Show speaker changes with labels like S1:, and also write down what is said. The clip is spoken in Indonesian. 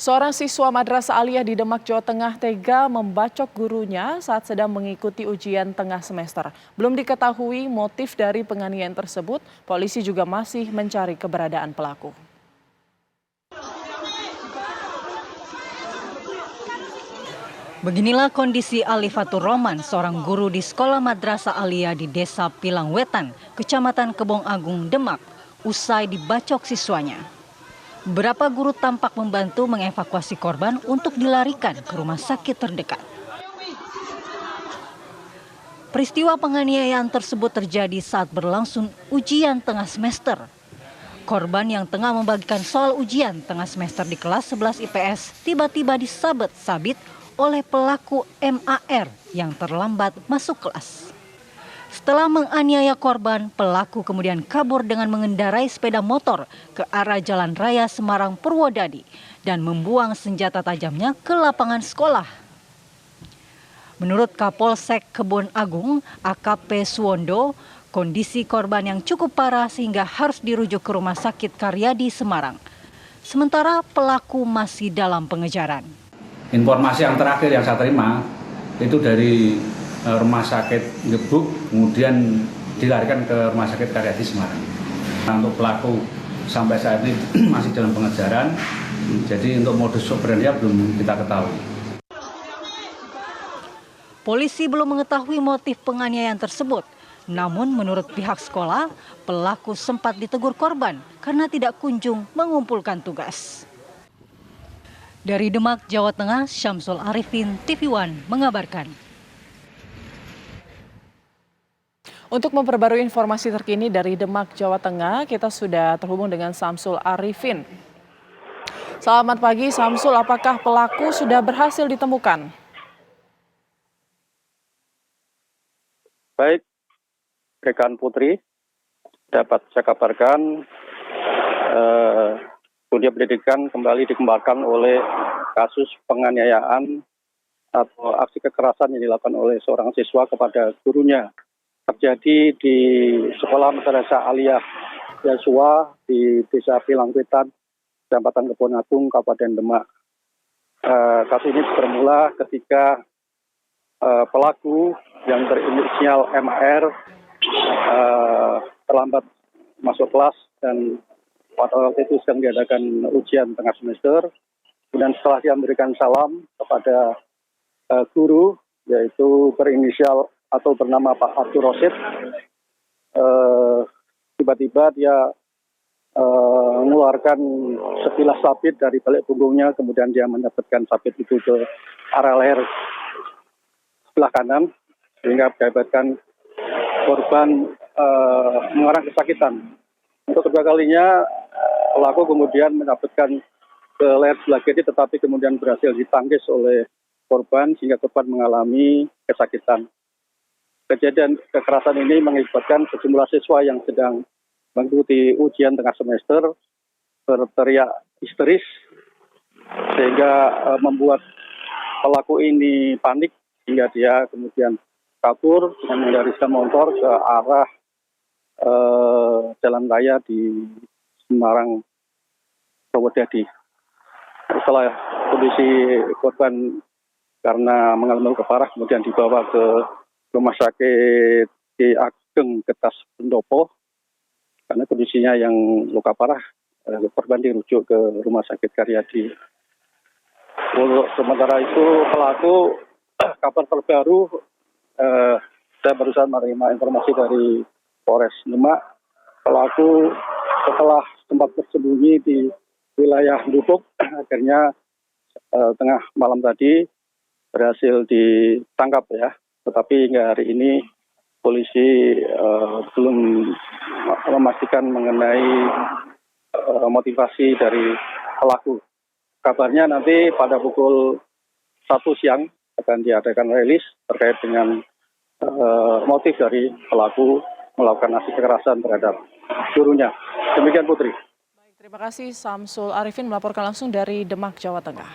S1: Seorang siswa Madrasah Aliyah di Demak, Jawa Tengah tega membacok gurunya saat sedang mengikuti ujian tengah semester. Belum diketahui motif dari penganiayaan tersebut, polisi juga masih mencari keberadaan pelaku.
S2: Beginilah kondisi Ali Fatur Roman, seorang guru di Sekolah Madrasah Aliyah di Desa Pilangwetan, Kecamatan Kebon Agung, Demak, usai dibacok siswanya. Beberapa guru tampak membantu mengevakuasi korban untuk dilarikan ke rumah sakit terdekat. Peristiwa penganiayaan tersebut terjadi saat berlangsung ujian tengah semester. Korban yang tengah membagikan soal ujian tengah semester di kelas 11 IPS tiba-tiba disabet-sabit oleh pelaku MAR yang terlambat masuk kelas. Setelah menganiaya korban, pelaku kemudian kabur dengan mengendarai sepeda motor ke arah Jalan Raya Semarang Purwodadi dan membuang senjata tajamnya ke lapangan sekolah. Menurut Kapolsek Kebon Agung, AKP Suwondo, kondisi korban yang cukup parah sehingga harus dirujuk ke Rumah Sakit Karyadi Semarang. Sementara pelaku masih dalam pengejaran.
S3: Informasi yang terakhir yang saya terima itu dari Rumah Sakit Gebuk, kemudian dilarikan ke Rumah Sakit Karyadi Semarang. Untuk pelaku sampai saat ini masih dalam pengejaran, jadi untuk modus operandi belum kita ketahui.
S2: Polisi belum mengetahui motif penganiayaan tersebut. Namun menurut pihak sekolah, pelaku sempat ditegur korban karena tidak kunjung mengumpulkan tugas. Dari Demak, Jawa Tengah, Syamsul Arifin, TV One mengabarkan.
S1: Untuk memperbarui informasi terkini dari Demak, Jawa Tengah, kita sudah terhubung dengan Syamsul Arifin. Selamat pagi Syamsul, apakah pelaku sudah berhasil ditemukan?
S4: Baik, rekan Putri, dapat saya kabarkan dunia pendidikan kembali dikembangkan oleh kasus penganiayaan atau aksi kekerasan yang dilakukan oleh seorang siswa kepada gurunya. Terjadi di Sekolah Madrasah Aliyah Yasua di Desa Pilangwetan, Kecamatan Kebon Agung, Kabupaten Demak. Kasus ini bermula ketika pelaku yang berinisial MR terlambat masuk kelas dan pada waktu itu sedang diadakan ujian tengah semester. Kemudian setelah dia memberikan salam kepada guru, yaitu berinisial atau bernama Pak Abdul Rosid, tiba-tiba dia mengeluarkan sebilah sabit dari balik punggungnya, kemudian dia mendapatkan sabit itu ke arah leher sebelah kanan, sehingga mengakibatkan korban mengarah kesakitan. Untuk kedua kalinya, pelaku kemudian mendapatkan ke leher sebelah kiri, tetapi kemudian berhasil ditangkis oleh korban sehingga korban mengalami kesakitan. Kejadian kekerasan ini mengakibatkan sejumlah siswa yang sedang mengikuti ujian tengah semester berteriak histeris sehingga membuat pelaku ini panik hingga dia kemudian kabur dengan mengendarai sepeda motor ke arah jalan raya di Semarang Purwodadi. Setelah kondisi korban karena mengalami luka parah kemudian dibawa ke Rumah Sakit Ki Ageng Getas Pendopo karena kondisinya yang luka parah, korban dirujuk ke Rumah Sakit Karyadi. Untuk sementara itu pelaku, kabar terbaru saya barusan menerima informasi dari Polres Demak, pelaku setelah sempat bersembunyi di wilayah Lubuk, akhirnya tengah malam tadi berhasil ditangkap ya. Tetapi hingga hari ini polisi belum memastikan mengenai motivasi dari pelaku. Kabarnya nanti pada pukul 1 siang akan diadakan rilis terkait dengan motif dari pelaku melakukan aksi kekerasan terhadap gurunya. Demikian Putri.
S1: Baik, terima kasih Syamsul Arifin melaporkan langsung dari Demak, Jawa Tengah.